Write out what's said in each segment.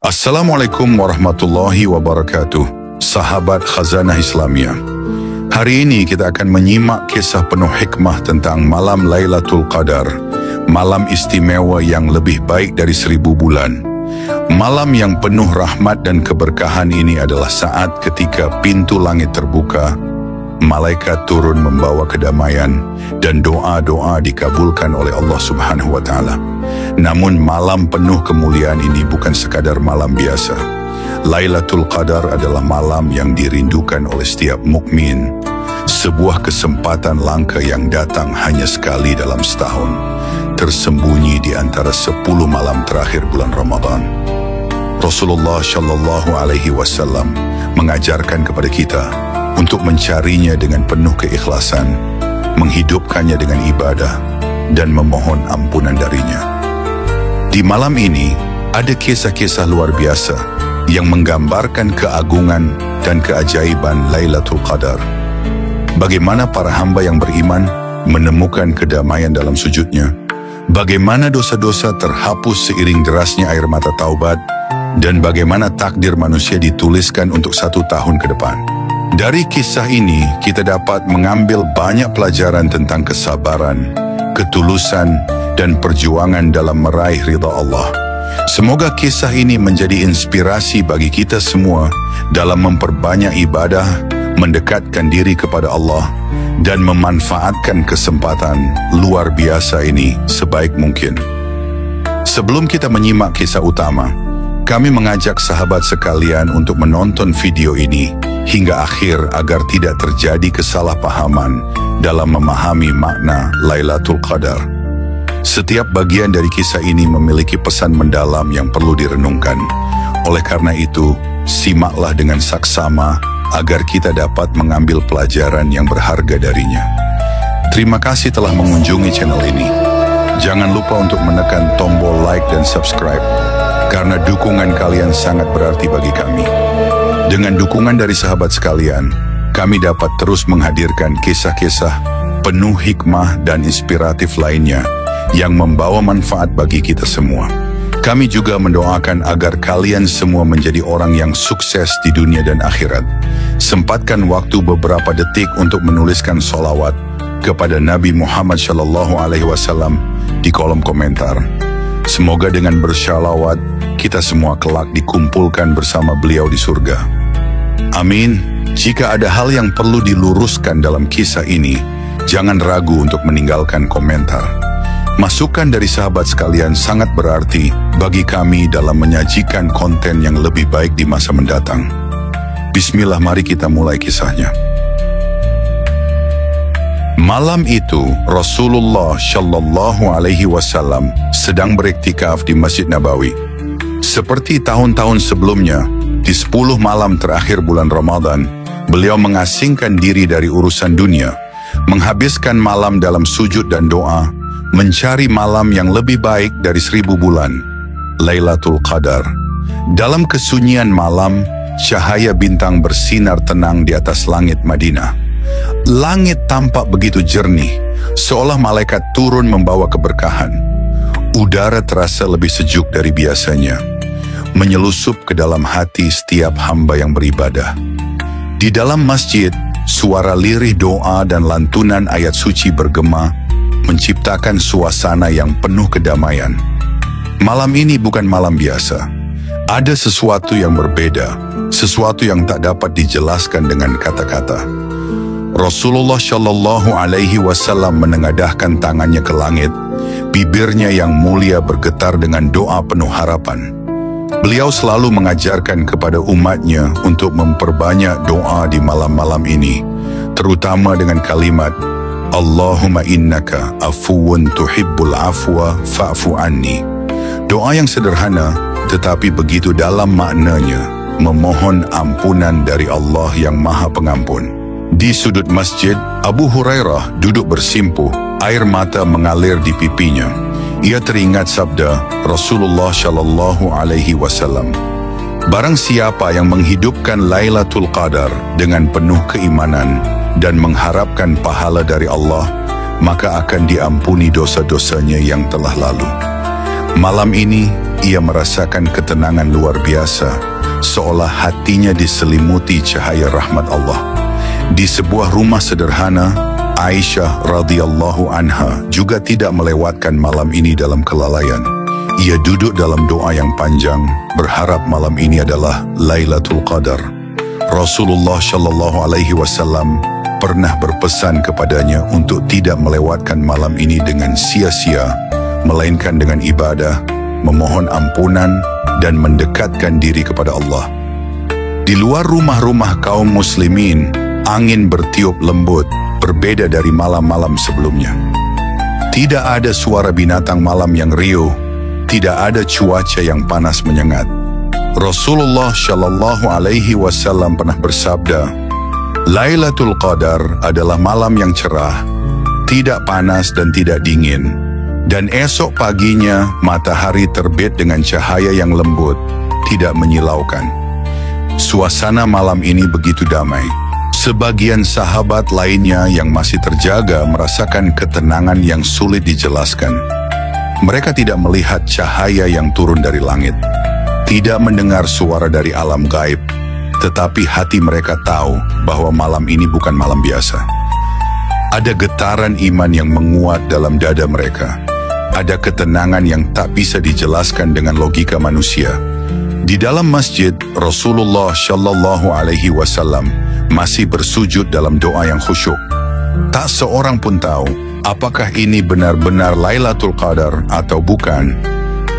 Assalamualaikum warahmatullahi wabarakatuh, sahabat Khazanah Islamiyah. Hari ini kita akan menyimak kisah penuh hikmah tentang malam Lailatul Qadar, malam istimewa yang lebih baik dari 1000 bulan. Malam yang penuh rahmat dan keberkahan ini adalah saat ketika pintu langit terbuka, malaikat turun membawa kedamaian, dan doa-doa dikabulkan oleh Allah Subhanahu wa Ta'ala. Namun malam penuh kemuliaan ini bukan sekadar malam biasa. Lailatul Qadar adalah malam yang dirindukan oleh setiap mukmin, sebuah kesempatan langka yang datang hanya sekali dalam setahun, tersembunyi di antara 10 malam terakhir bulan Ramadan. Rasulullah Shallallahu Alaihi Wasallam mengajarkan kepada kita untuk mencarinya dengan penuh keikhlasan, menghidupkannya dengan ibadah, dan memohon ampunan darinya. Di malam ini, ada kisah-kisah luar biasa yang menggambarkan keagungan dan keajaiban Lailatul Qadar. Bagaimana para hamba yang beriman menemukan kedamaian dalam sujudnya, bagaimana dosa-dosa terhapus seiring derasnya air mata taubat, dan bagaimana takdir manusia dituliskan untuk 1 tahun ke depan. Dari kisah ini, kita dapat mengambil banyak pelajaran tentang kesabaran, ketulusan, dan perjuangan dalam meraih ridha Allah. Semoga kisah ini menjadi inspirasi bagi kita semua dalam memperbanyak ibadah, mendekatkan diri kepada Allah, dan memanfaatkan kesempatan luar biasa ini sebaik mungkin. Sebelum kita menyimak kisah utama, kami mengajak sahabat sekalian untuk menonton video ini hingga akhir agar tidak terjadi kesalahpahaman dalam memahami makna Lailatul Qadar. Setiap bagian dari kisah ini memiliki pesan mendalam yang perlu direnungkan. Oleh karena itu, simaklah dengan saksama agar kita dapat mengambil pelajaran yang berharga darinya. Terima kasih telah mengunjungi channel ini. Jangan lupa untuk menekan tombol like dan subscribe, karena dukungan kalian sangat berarti bagi kami. Dengan dukungan dari sahabat sekalian, kami dapat terus menghadirkan kisah-kisah penuh hikmah dan inspiratif lainnya yang membawa manfaat bagi kita semua. Kami juga mendoakan agar kalian semua menjadi orang yang sukses di dunia dan akhirat. Sempatkan waktu beberapa detik untuk menuliskan sholawat kepada Nabi Muhammad SAW di kolom komentar. Semoga dengan bersholawat, kita semua kelak dikumpulkan bersama beliau di surga. Amin. Jika ada hal yang perlu diluruskan dalam kisah ini, jangan ragu untuk meninggalkan komentar. Masukan dari sahabat sekalian sangat berarti bagi kami dalam menyajikan konten yang lebih baik di masa mendatang. Bismillah, mari kita mulai kisahnya. Malam itu, Rasulullah Shallallahu Alaihi Wasallam sedang beriktikaf di Masjid Nabawi. Seperti tahun-tahun sebelumnya, di 10 malam terakhir bulan Ramadan, beliau mengasingkan diri dari urusan dunia, menghabiskan malam dalam sujud dan doa, mencari malam yang lebih baik dari 1000 bulan, Lailatul Qadar. Dalam kesunyian malam, cahaya bintang bersinar tenang di atas langit Madinah. Langit tampak begitu jernih, seolah malaikat turun membawa keberkahan. Udara terasa lebih sejuk dari biasanya, menyelusup ke dalam hati setiap hamba yang beribadah. Di dalam masjid, suara lirih doa dan lantunan ayat suci bergema, menciptakan suasana yang penuh kedamaian. Malam ini bukan malam biasa. Ada sesuatu yang berbeda, sesuatu yang tak dapat dijelaskan dengan kata-kata. Rasulullah Shallallahu Alaihi Wasallam menengadahkan tangannya ke langit, bibirnya yang mulia bergetar dengan doa penuh harapan. Beliau selalu mengajarkan kepada umatnya untuk memperbanyak doa di malam-malam ini, terutama dengan kalimat, Allahumma innaka afuwun tuhibbul afwa fa'fu anni. Doa yang sederhana tetapi begitu dalam maknanya, memohon ampunan dari Allah yang Maha Pengampun. Di sudut masjid, Abu Hurairah duduk bersimpuh, air mata mengalir di pipinya. Ia teringat sabda Rasulullah Shallallahu Alaihi Wasallam, barang siapa yang menghidupkan Lailatul Qadar dengan penuh keimanan dan mengharapkan pahala dari Allah, maka akan diampuni dosa-dosanya yang telah lalu. Malam ini, ia merasakan ketenangan luar biasa, seolah hatinya diselimuti cahaya rahmat Allah. Di sebuah rumah sederhana, Aisyah radhiyallahu anha juga tidak melewatkan malam ini dalam kelalaian. Ia duduk dalam doa yang panjang, berharap malam ini adalah Lailatul Qadar. Rasulullah Shallallahu Alaihi Wasallam pernah berpesan kepadanya untuk tidak melewatkan malam ini dengan sia-sia, melainkan dengan ibadah, memohon ampunan, dan mendekatkan diri kepada Allah. Di luar rumah-rumah kaum muslimin, angin bertiup lembut, berbeda dari malam-malam sebelumnya. Tidak ada suara binatang malam yang riuh, tidak ada cuaca yang panas menyengat. Rasulullah Shallallahu Alaihi Wasallam pernah bersabda, Lailatul Qadar adalah malam yang cerah, tidak panas dan tidak dingin, dan esok paginya matahari terbit dengan cahaya yang lembut, tidak menyilaukan. Suasana malam ini begitu damai. Sebagian sahabat lainnya yang masih terjaga merasakan ketenangan yang sulit dijelaskan. Mereka tidak melihat cahaya yang turun dari langit, tidak mendengar suara dari alam gaib, tetapi hati mereka tahu bahwa malam ini bukan malam biasa. Ada getaran iman yang menguat dalam dada mereka. Ada ketenangan yang tak bisa dijelaskan dengan logika manusia. Di dalam masjid, Rasulullah Shallallahu Alaihi Wasallam masih bersujud dalam doa yang khusyuk. Tak seorang pun tahu apakah ini benar-benar Lailatul Qadar atau bukan.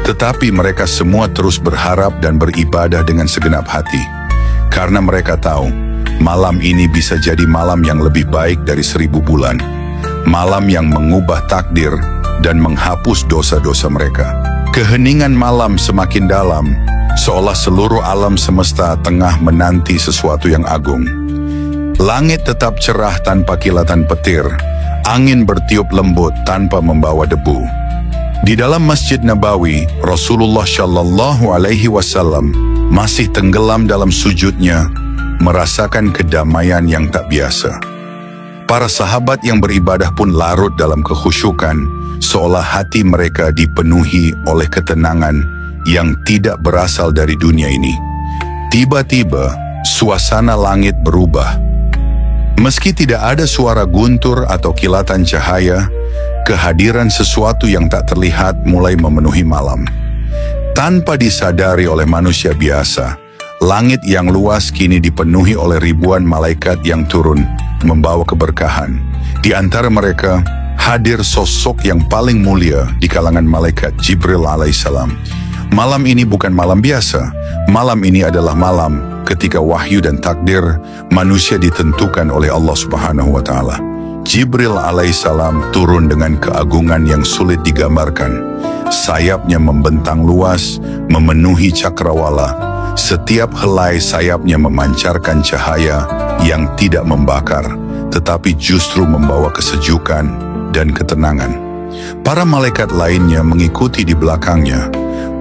Tetapi mereka semua terus berharap dan beribadah dengan segenap hati. Karena mereka tahu, malam ini bisa jadi malam yang lebih baik dari 1000 bulan. Malam yang mengubah takdir dan menghapus dosa-dosa mereka. Keheningan malam semakin dalam, seolah seluruh alam semesta tengah menanti sesuatu yang agung. Langit tetap cerah tanpa kilatan petir, angin bertiup lembut tanpa membawa debu. Di dalam Masjid Nabawi, Rasulullah Shallallahu Alaihi Wasallam masih tenggelam dalam sujudnya, merasakan kedamaian yang tak biasa. Para sahabat yang beribadah pun larut dalam kekhusyukan, seolah hati mereka dipenuhi oleh ketenangan yang tidak berasal dari dunia ini. Tiba-tiba, suasana langit berubah. Meski tidak ada suara guntur atau kilatan cahaya, kehadiran sesuatu yang tak terlihat mulai memenuhi malam. Tanpa disadari oleh manusia biasa, langit yang luas kini dipenuhi oleh ribuan malaikat yang turun, membawa keberkahan. Di antara mereka, hadir sosok yang paling mulia di kalangan malaikat, Jibril alaihissalam. Malam ini bukan malam biasa, malam ini adalah malam ketika wahyu dan takdir manusia ditentukan oleh Allah Subhanahu wa Ta'ala. Jibril alaihissalam turun dengan keagungan yang sulit digambarkan. Sayapnya membentang luas, memenuhi cakrawala. Setiap helai sayapnya memancarkan cahaya yang tidak membakar, tetapi justru membawa kesejukan dan ketenangan. Para malaikat lainnya mengikuti di belakangnya,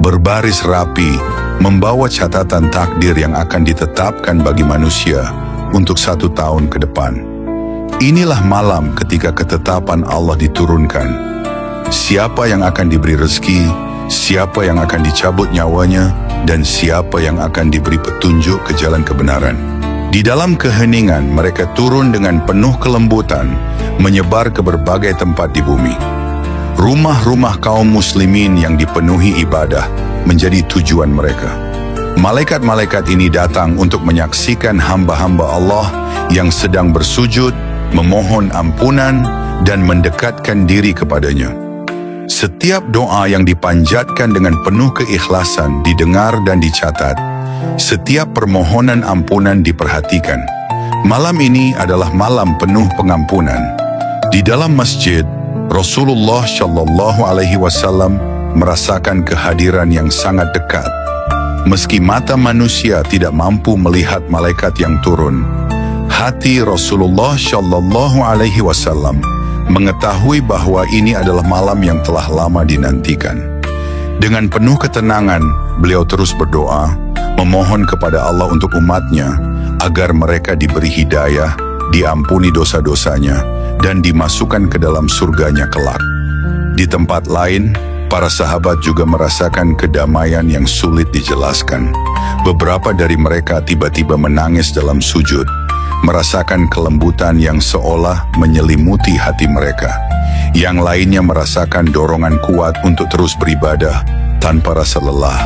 berbaris rapi, membawa catatan takdir yang akan ditetapkan bagi manusia untuk 1 tahun ke depan. Inilah malam ketika ketetapan Allah diturunkan. Siapa yang akan diberi rezeki, siapa yang akan dicabut nyawanya, dan siapa yang akan diberi petunjuk ke jalan kebenaran. Di dalam keheningan, mereka turun dengan penuh kelembutan, menyebar ke berbagai tempat di bumi. Rumah-rumah kaum muslimin yang dipenuhi ibadah menjadi tujuan mereka. Malaikat-malaikat ini datang untuk menyaksikan hamba-hamba Allah yang sedang bersujud, memohon ampunan, dan mendekatkan diri kepadanya. Setiap doa yang dipanjatkan dengan penuh keikhlasan didengar dan dicatat. Setiap permohonan ampunan diperhatikan. Malam ini adalah malam penuh pengampunan. Di dalam masjid, Rasulullah Shallallahu Alaihi Wasallam merasakan kehadiran yang sangat dekat. Meski mata manusia tidak mampu melihat malaikat yang turun, hati Rasulullah Shallallahu Alaihi Wasallam mengetahui bahwa ini adalah malam yang telah lama dinantikan. Dengan penuh ketenangan, beliau terus berdoa, memohon kepada Allah untuk umatnya agar mereka diberi hidayah, diampuni dosa-dosanya, dan dimasukkan ke dalam surganya kelak. Di tempat lain, Para sahabat juga merasakan kedamaian yang sulit dijelaskan. Beberapa dari mereka tiba-tiba menangis dalam sujud, merasakan kelembutan yang seolah menyelimuti hati mereka. Yang lainnya merasakan dorongan kuat untuk terus beribadah tanpa rasa lelah.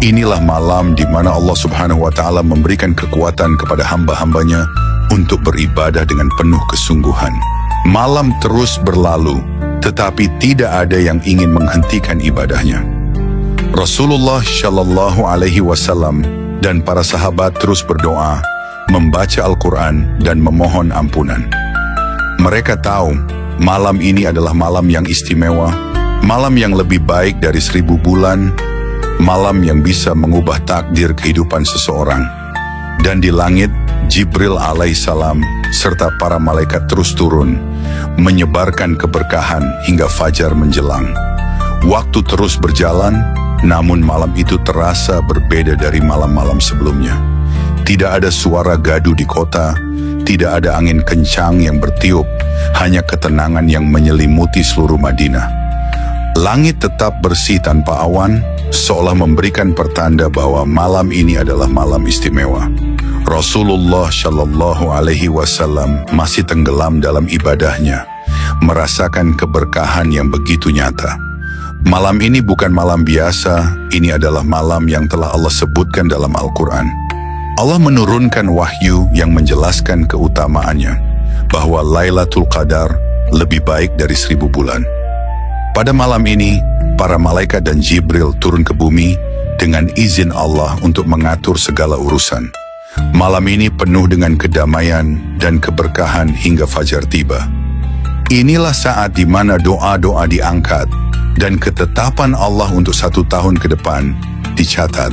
Inilah malam di mana Allah Subhanahu wa Ta'ala memberikan kekuatan kepada hamba-hambanya untuk beribadah dengan penuh kesungguhan. Malam terus berlalu, tetapi tidak ada yang ingin menghentikan ibadahnya. Rasulullah Shallallahu Alaihi Wasallam dan para sahabat terus berdoa, membaca Al-Quran dan memohon ampunan. Mereka tahu malam ini adalah malam yang istimewa, malam yang lebih baik dari 1000 bulan, malam yang bisa mengubah takdir kehidupan seseorang. Dan di langit, Jibril alaihissalam serta para malaikat terus turun, menyebarkan keberkahan hingga fajar menjelang. Waktu terus berjalan, namun malam itu terasa berbeda dari malam-malam sebelumnya. Tidak ada suara gaduh di kota, tidak ada angin kencang yang bertiup, hanya ketenangan yang menyelimuti seluruh Madinah. Langit tetap bersih tanpa awan, seolah memberikan pertanda bahwa malam ini adalah malam istimewa. Rasulullah Shallallahu Alaihi Wasallam masih tenggelam dalam ibadahnya, merasakan keberkahan yang begitu nyata. Malam ini bukan malam biasa, ini adalah malam yang telah Allah sebutkan dalam Al-Quran. Allah menurunkan wahyu yang menjelaskan keutamaannya, bahwa Lailatul Qadar lebih baik dari 1000 bulan. Pada malam ini, para malaikat dan Jibril turun ke bumi dengan izin Allah untuk mengatur segala urusan. Malam ini penuh dengan kedamaian dan keberkahan hingga fajar tiba. Inilah saat di mana doa-doa diangkat dan ketetapan Allah untuk 1 tahun ke depan dicatat.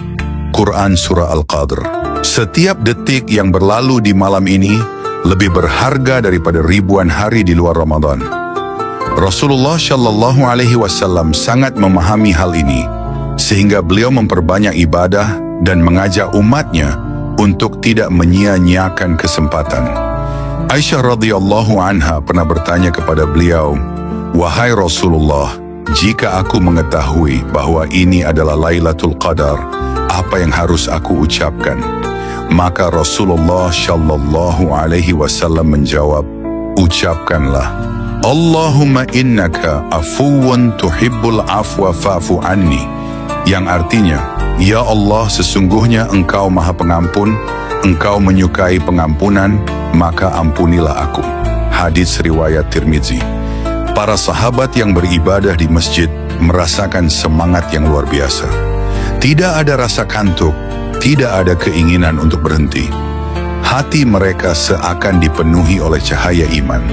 Quran Surah Al-Qadr. Setiap detik yang berlalu di malam ini lebih berharga daripada ribuan hari di luar Ramadan. Rasulullah Shallallahu Alaihi Wasallam sangat memahami hal ini, sehingga beliau memperbanyak ibadah dan mengajak umatnya untuk tidak menyia-nyiakan kesempatan. Aisyah radhiyallahu anha pernah bertanya kepada beliau, "Wahai Rasulullah, jika aku mengetahui bahwa ini adalah Lailatul Qadar, apa yang harus aku ucapkan?" Maka Rasulullah Shallallahu Alaihi Wasallam menjawab, "Ucapkanlah, Allahumma innaka afuwun tuhibbul afwa fa'fu anni," yang artinya, "Ya Allah, sesungguhnya Engkau Maha Pengampun, Engkau menyukai pengampunan, maka ampunilah aku." Hadits riwayat Tirmizi. Para sahabat yang beribadah di masjid merasakan semangat yang luar biasa. Tidak ada rasa kantuk, tidak ada keinginan untuk berhenti. Hati mereka seakan dipenuhi oleh cahaya iman.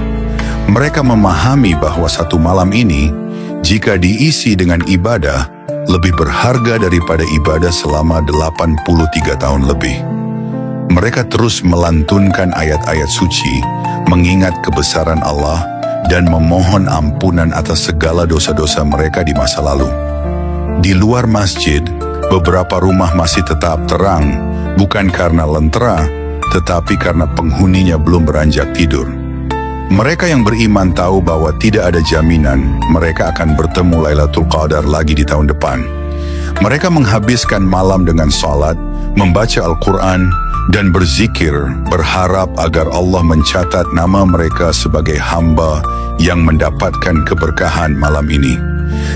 Mereka memahami bahwa satu malam ini, jika diisi dengan ibadah, lebih berharga daripada ibadah selama 83 tahun lebih. Mereka terus melantunkan ayat-ayat suci, mengingat kebesaran Allah, dan memohon ampunan atas segala dosa-dosa mereka di masa lalu. Di luar masjid, beberapa rumah masih tetap terang, bukan karena lentera, tetapi karena penghuninya belum beranjak tidur. Mereka yang beriman tahu bahwa tidak ada jaminan mereka akan bertemu Lailatul Qadar lagi di tahun depan. Mereka menghabiskan malam dengan salat, membaca Al-Quran, dan berzikir, berharap agar Allah mencatat nama mereka sebagai hamba yang mendapatkan keberkahan malam ini.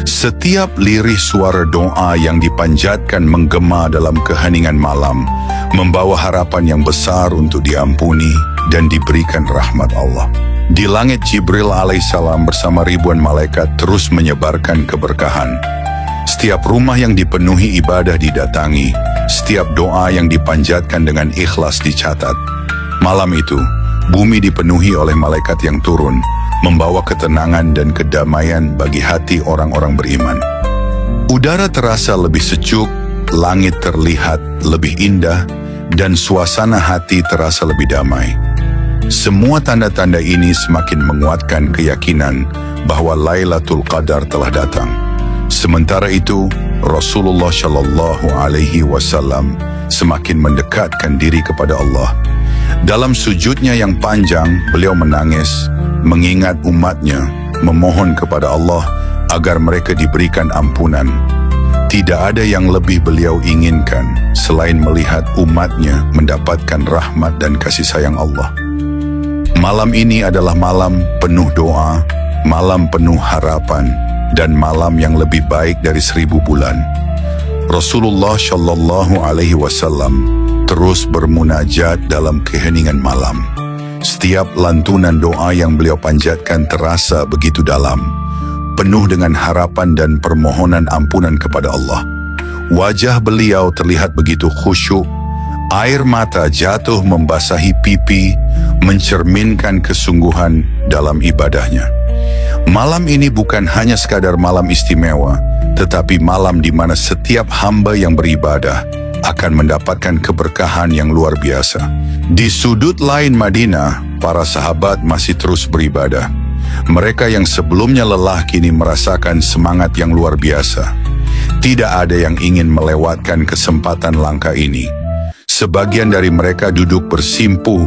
Setiap lirih suara doa yang dipanjatkan menggema dalam keheningan malam, membawa harapan yang besar untuk diampuni dan diberikan rahmat Allah. Di langit, Jibril alaihissalam bersama ribuan malaikat terus menyebarkan keberkahan. Setiap rumah yang dipenuhi ibadah didatangi, setiap doa yang dipanjatkan dengan ikhlas dicatat. Malam itu, bumi dipenuhi oleh malaikat yang turun, membawa ketenangan dan kedamaian bagi hati orang-orang beriman. Udara terasa lebih sejuk, langit terlihat lebih indah, dan suasana hati terasa lebih damai. Semua tanda-tanda ini semakin menguatkan keyakinan bahwa Lailatul Qadar telah datang. Sementara itu, Rasulullah Shallallahu Alaihi Wasallam semakin mendekatkan diri kepada Allah. Dalam sujudnya yang panjang, beliau menangis, mengingat umatnya, memohon kepada Allah agar mereka diberikan ampunan. Tidak ada yang lebih beliau inginkan selain melihat umatnya mendapatkan rahmat dan kasih sayang Allah. Malam ini adalah malam penuh doa, malam penuh harapan, dan malam yang lebih baik dari 1000 bulan. Rasulullah Shallallahu Alaihi Wasallam terus bermunajat dalam keheningan malam. Setiap lantunan doa yang beliau panjatkan terasa begitu dalam, penuh dengan harapan dan permohonan ampunan kepada Allah. Wajah beliau terlihat begitu khusyuk, air mata jatuh membasahi pipi, mencerminkan kesungguhan dalam ibadahnya. Malam ini bukan hanya sekadar malam istimewa, tetapi malam di mana setiap hamba yang beribadah akan mendapatkan keberkahan yang luar biasa. Di sudut lain Madinah, para sahabat masih terus beribadah. Mereka yang sebelumnya lelah kini merasakan semangat yang luar biasa. Tidak ada yang ingin melewatkan kesempatan langka ini. Sebagian dari mereka duduk bersimpuh,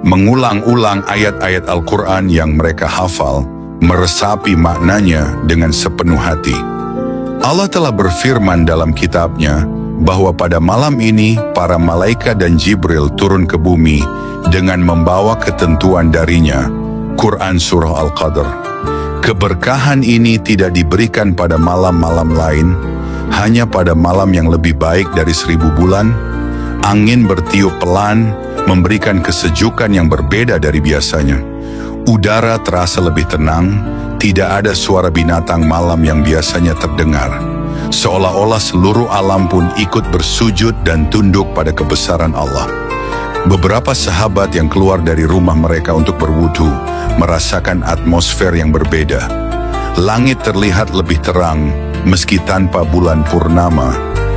mengulang-ulang ayat-ayat Al-Quran yang mereka hafal, meresapi maknanya dengan sepenuh hati. Allah telah berfirman dalam kitabnya bahwa pada malam ini para malaikat dan Jibril turun ke bumi dengan membawa ketentuan darinya, Quran Surah Al-Qadr. Keberkahan ini tidak diberikan pada malam-malam lain, hanya pada malam yang lebih baik dari 1000 bulan. Angin bertiup pelan, memberikan kesejukan yang berbeda dari biasanya. Udara terasa lebih tenang, tidak ada suara binatang malam yang biasanya terdengar. Seolah-olah seluruh alam pun ikut bersujud dan tunduk pada kebesaran Allah. Beberapa sahabat yang keluar dari rumah mereka untuk berwudu merasakan atmosfer yang berbeda. Langit terlihat lebih terang, meski tanpa bulan purnama.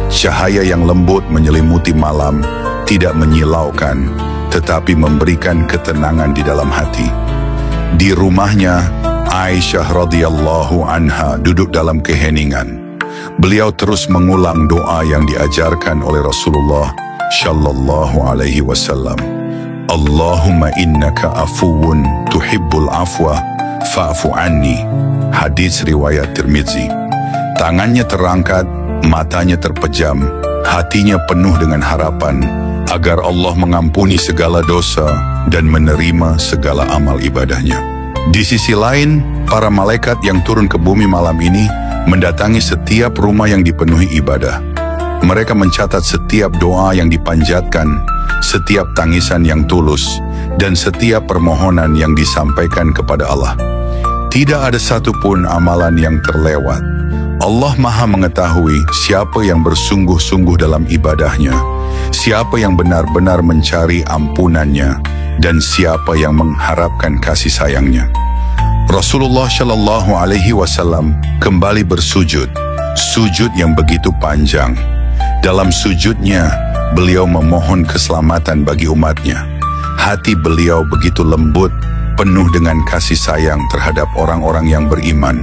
Cahaya yang lembut menyelimuti malam, tidak menyilaukan, tetapi memberikan ketenangan di dalam hati. Di rumahnya, Aisyah radhiyallahu anha duduk dalam keheningan. Beliau terus mengulang doa yang diajarkan oleh Rasulullah Shallallahu Alaihi Wasallam. Allahumma innaka afuwun tuhibbul afwa fa'fu anni. Hadis riwayat Tirmizi. Tangannya terangkat, matanya terpejam, hatinya penuh dengan harapan agar Allah mengampuni segala dosa dan menerima segala amal ibadahnya. Di sisi lain, para malaikat yang turun ke bumi malam ini mendatangi setiap rumah yang dipenuhi ibadah. Mereka mencatat setiap doa yang dipanjatkan, setiap tangisan yang tulus, dan setiap permohonan yang disampaikan kepada Allah. Tidak ada satupun amalan yang terlewat. Allah Maha mengetahui siapa yang bersungguh-sungguh dalam ibadahnya, siapa yang benar-benar mencari ampunannya, dan siapa yang mengharapkan kasih sayangnya. Rasulullah Shallallahu Alaihi Wasallam kembali bersujud, sujud yang begitu panjang. Dalam sujudnya, beliau memohon keselamatan bagi umatnya. Hati beliau begitu lembut, penuh dengan kasih sayang terhadap orang-orang yang beriman.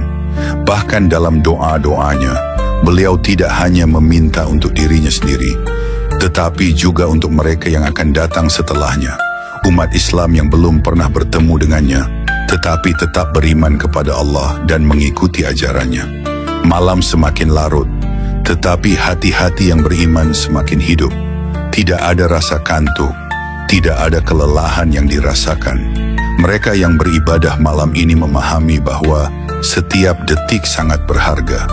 Bahkan dalam doa-doanya, beliau tidak hanya meminta untuk dirinya sendiri, tetapi juga untuk mereka yang akan datang setelahnya, umat Islam yang belum pernah bertemu dengannya, tetapi tetap beriman kepada Allah dan mengikuti ajarannya. Malam semakin larut, tetapi hati-hati yang beriman semakin hidup. Tidak ada rasa kantuk, tidak ada kelelahan yang dirasakan. Mereka yang beribadah malam ini memahami bahwa setiap detik sangat berharga.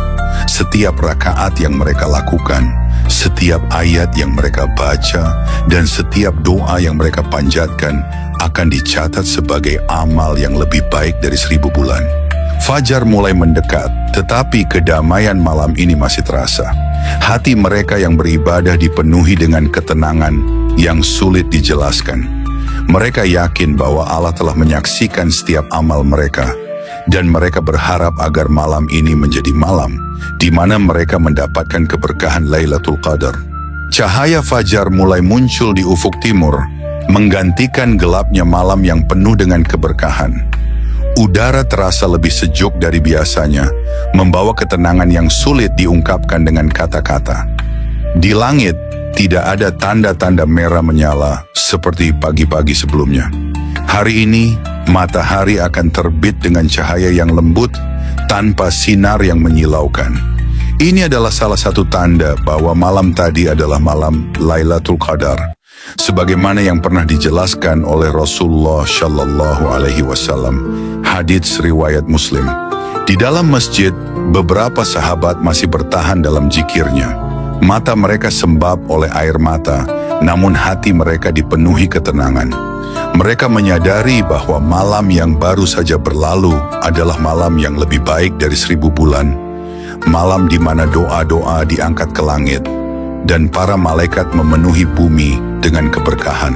Setiap rakaat yang mereka lakukan, setiap ayat yang mereka baca, dan setiap doa yang mereka panjatkan akan dicatat sebagai amal yang lebih baik dari 1000 bulan. Fajar mulai mendekat, tetapi kedamaian malam ini masih terasa. Hati mereka yang beribadah dipenuhi dengan ketenangan yang sulit dijelaskan. Mereka yakin bahwa Allah telah menyaksikan setiap amal mereka, dan mereka berharap agar malam ini menjadi malam di mana mereka mendapatkan keberkahan Lailatul Qadar. Cahaya fajar mulai muncul di ufuk timur, menggantikan gelapnya malam yang penuh dengan keberkahan. Udara terasa lebih sejuk dari biasanya, membawa ketenangan yang sulit diungkapkan dengan kata-kata. Di langit, tidak ada tanda-tanda merah menyala seperti pagi-pagi sebelumnya. Hari ini, matahari akan terbit dengan cahaya yang lembut, tanpa sinar yang menyilaukan. Ini adalah salah satu tanda bahwa malam tadi adalah malam Lailatul Qadar, sebagaimana yang pernah dijelaskan oleh Rasulullah Shallallahu Alaihi Wasallam, hadits riwayat Muslim. Di dalam masjid, beberapa sahabat masih bertahan dalam zikirnya. Mata mereka sembab oleh air mata, namun hati mereka dipenuhi ketenangan. Mereka menyadari bahwa malam yang baru saja berlalu adalah malam yang lebih baik dari 1000 bulan. Malam di mana doa-doa diangkat ke langit dan para malaikat memenuhi bumi dengan keberkahan.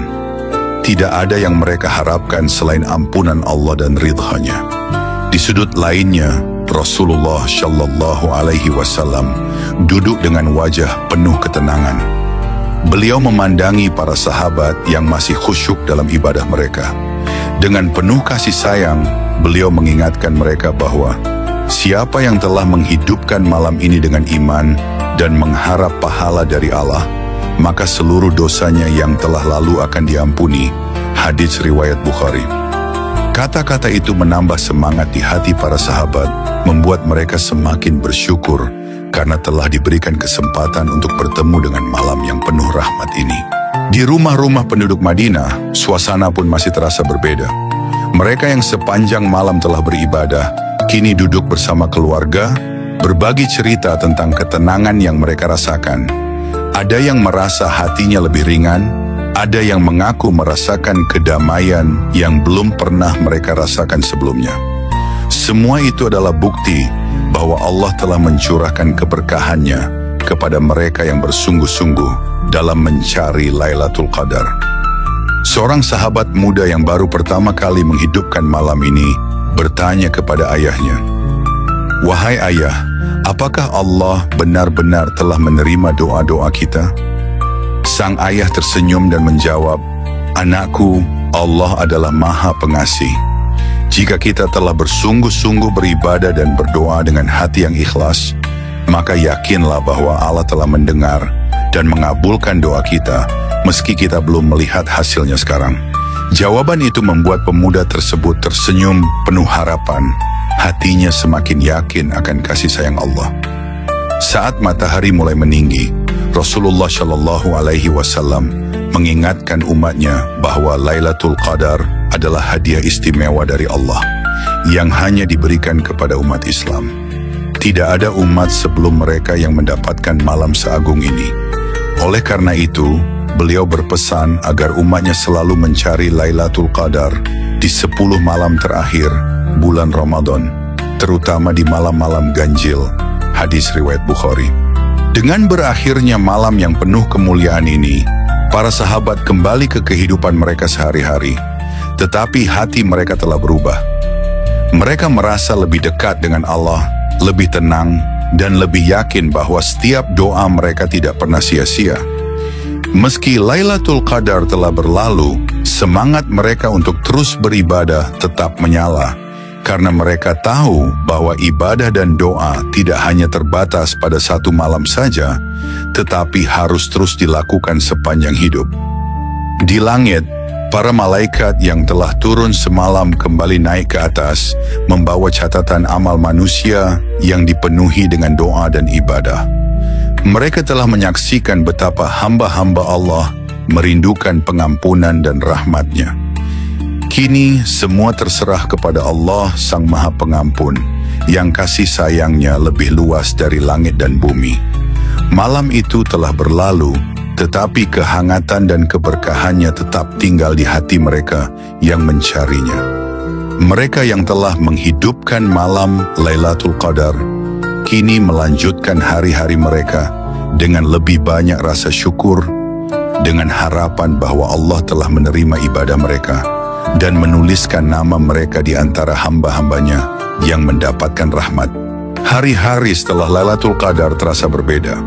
Tidak ada yang mereka harapkan selain ampunan Allah dan ridha-Nya. Di sudut lainnya, Rasulullah Shallallahu Alaihi Wasallam duduk dengan wajah penuh ketenangan. Beliau memandangi para sahabat yang masih khusyuk dalam ibadah mereka. Dengan penuh kasih sayang, beliau mengingatkan mereka bahwa siapa yang telah menghidupkan malam ini dengan iman dan mengharap pahala dari Allah, maka seluruh dosanya yang telah lalu akan diampuni. Hadits riwayat Bukhari. Kata-kata itu menambah semangat di hati para sahabat, membuat mereka semakin bersyukur karena telah diberikan kesempatan untuk bertemu dengan malam yang penuh rahmat ini. Di rumah-rumah penduduk Madinah, suasana pun masih terasa berbeda. Mereka yang sepanjang malam telah beribadah, kini duduk bersama keluarga, berbagi cerita tentang ketenangan yang mereka rasakan. Ada yang merasa hatinya lebih ringan, ada yang mengaku merasakan kedamaian yang belum pernah mereka rasakan sebelumnya. Semua itu adalah bukti bahwa Allah telah mencurahkan keberkahannya kepada mereka yang bersungguh-sungguh dalam mencari Lailatul Qadar. Seorang sahabat muda yang baru pertama kali menghidupkan malam ini bertanya kepada ayahnya, "Wahai ayah, apakah Allah benar-benar telah menerima doa-doa kita?" Sang ayah tersenyum dan menjawab, "Anakku, Allah adalah Maha Pengasih. Jika kita telah bersungguh-sungguh beribadah dan berdoa dengan hati yang ikhlas, maka yakinlah bahwa Allah telah mendengar dan mengabulkan doa kita, meski kita belum melihat hasilnya sekarang." Jawaban itu membuat pemuda tersebut tersenyum penuh harapan. Hatinya semakin yakin akan kasih sayang Allah. Saat matahari mulai meninggi, Rasulullah Shallallahu Alaihi Wasallam mengingatkan umatnya bahwa Lailatul Qadar adalah hadiah istimewa dari Allah yang hanya diberikan kepada umat Islam. Tidak ada umat sebelum mereka yang mendapatkan malam seagung ini. Oleh karena itu, beliau berpesan agar umatnya selalu mencari Lailatul Qadar di 10 malam terakhir bulan Ramadan, terutama di malam-malam ganjil. Hadis riwayat Bukhari. Dengan berakhirnya malam yang penuh kemuliaan ini, para sahabat kembali ke kehidupan mereka sehari-hari, tetapi hati mereka telah berubah. Mereka merasa lebih dekat dengan Allah, lebih tenang, dan lebih yakin bahwa setiap doa mereka tidak pernah sia-sia. Meski Lailatul Qadar telah berlalu, semangat mereka untuk terus beribadah tetap menyala, karena mereka tahu bahwa ibadah dan doa tidak hanya terbatas pada satu malam saja, tetapi harus terus dilakukan sepanjang hidup. Di langit, para malaikat yang telah turun semalam kembali naik ke atas, membawa catatan amal manusia yang dipenuhi dengan doa dan ibadah. Mereka telah menyaksikan betapa hamba-hamba Allah merindukan pengampunan dan rahmat-Nya. Kini semua terserah kepada Allah Sang Maha Pengampun, yang kasih sayangnya lebih luas dari langit dan bumi. Malam itu telah berlalu, tetapi kehangatan dan keberkahannya tetap tinggal di hati mereka yang mencarinya. Mereka yang telah menghidupkan malam Lailatul Qadar, kini melanjutkan hari-hari mereka dengan lebih banyak rasa syukur, dengan harapan bahwa Allah telah menerima ibadah mereka dan menuliskan nama mereka di antara hamba-hambanya yang mendapatkan rahmat. Hari-hari setelah Lailatul Qadar terasa berbeda.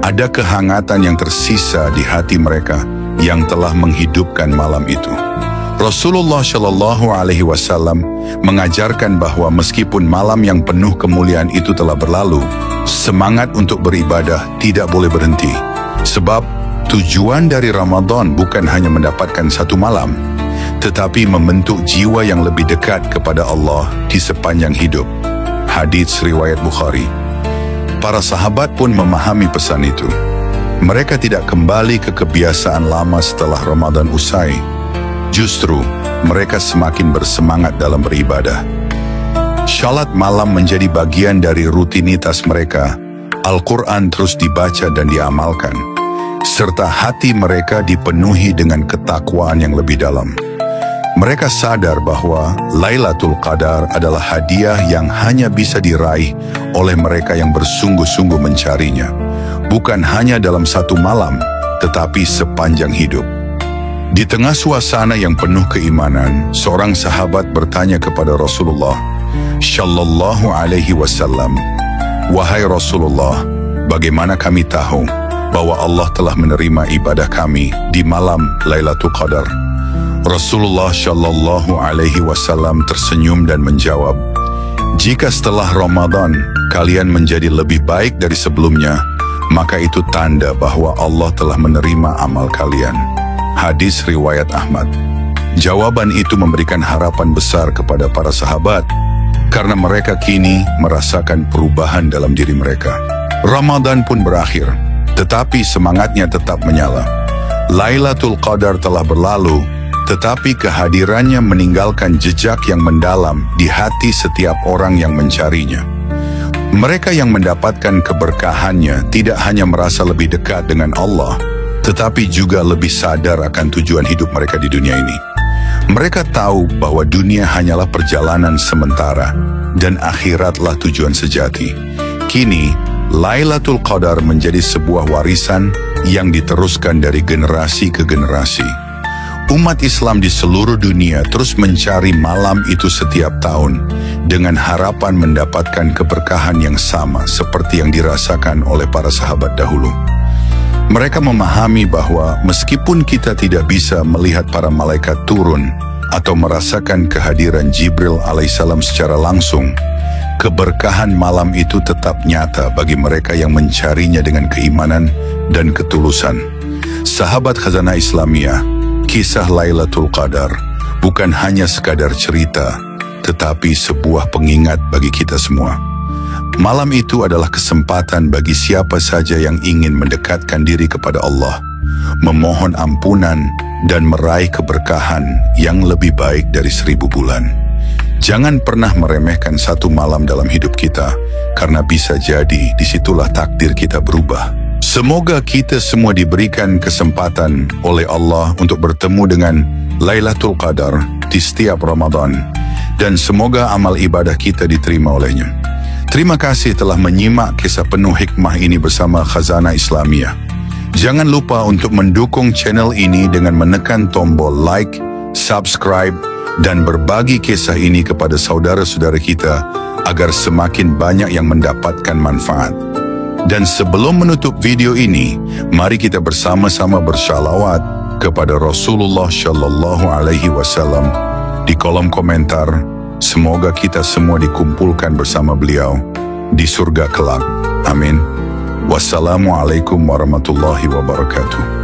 Ada kehangatan yang tersisa di hati mereka yang telah menghidupkan malam itu. Rasulullah Shallallahu Alaihi Wasallam mengajarkan bahwa meskipun malam yang penuh kemuliaan itu telah berlalu, semangat untuk beribadah tidak boleh berhenti. Sebab tujuan dari Ramadan bukan hanya mendapatkan satu malam, tetapi membentuk jiwa yang lebih dekat kepada Allah di sepanjang hidup. Hadits riwayat Bukhari. Para sahabat pun memahami pesan itu. Mereka tidak kembali ke kebiasaan lama setelah Ramadan usai. Justru, mereka semakin bersemangat dalam beribadah. Salat malam menjadi bagian dari rutinitas mereka. Al-Quran terus dibaca dan diamalkan. Serta hati mereka dipenuhi dengan ketakwaan yang lebih dalam. Mereka sadar bahwa Lailatul Qadar adalah hadiah yang hanya bisa diraih oleh mereka yang bersungguh-sungguh mencarinya. Bukan hanya dalam satu malam, tetapi sepanjang hidup. Di tengah suasana yang penuh keimanan, seorang sahabat bertanya kepada Rasulullah Shallallahu Alaihi Wasallam, "Wahai Rasulullah, bagaimana kami tahu bahwa Allah telah menerima ibadah kami di malam Lailatul Qadar?" Rasulullah Shallallahu Alaihi Wasallam tersenyum dan menjawab, "Jika setelah Ramadan kalian menjadi lebih baik dari sebelumnya, maka itu tanda bahwa Allah telah menerima amal kalian." Hadis riwayat Ahmad. Jawaban itu memberikan harapan besar kepada para sahabat, karena mereka kini merasakan perubahan dalam diri mereka. Ramadan pun berakhir, tetapi semangatnya tetap menyala. Lailatul Qadar telah berlalu, tetapi kehadirannya meninggalkan jejak yang mendalam di hati setiap orang yang mencarinya. Mereka yang mendapatkan keberkahannya tidak hanya merasa lebih dekat dengan Allah, tetapi juga lebih sadar akan tujuan hidup mereka di dunia ini. Mereka tahu bahwa dunia hanyalah perjalanan sementara dan akhiratlah tujuan sejati. Kini, Lailatul Qadar menjadi sebuah warisan yang diteruskan dari generasi ke generasi. Umat Islam di seluruh dunia terus mencari malam itu setiap tahun dengan harapan mendapatkan keberkahan yang sama seperti yang dirasakan oleh para sahabat dahulu. Mereka memahami bahwa meskipun kita tidak bisa melihat para malaikat turun atau merasakan kehadiran Jibril alaihissalam secara langsung, keberkahan malam itu tetap nyata bagi mereka yang mencarinya dengan keimanan dan ketulusan. Sahabat Khazanah Islamiyah, kisah Lailatul Qadar bukan hanya sekadar cerita, tetapi sebuah pengingat bagi kita semua. Malam itu adalah kesempatan bagi siapa saja yang ingin mendekatkan diri kepada Allah, memohon ampunan, dan meraih keberkahan yang lebih baik dari 1000 bulan. Jangan pernah meremehkan satu malam dalam hidup kita, karena bisa jadi disitulah takdir kita berubah. Semoga kita semua diberikan kesempatan oleh Allah untuk bertemu dengan Lailatul Qadar di setiap Ramadan, dan semoga amal ibadah kita diterima olehnya. Terima kasih telah menyimak kisah penuh hikmah ini bersama Khazanah Islamiyah. Jangan lupa untuk mendukung channel ini dengan menekan tombol like, subscribe, dan berbagi kisah ini kepada saudara-saudara kita agar semakin banyak yang mendapatkan manfaat. Dan sebelum menutup video ini, mari kita bersama-sama bersalawat kepada Rasulullah Shallallahu Alaihi Wasallam di kolom komentar. Semoga kita semua dikumpulkan bersama beliau di surga kelak. Amin. Wassalamualaikum warahmatullahi wabarakatuh.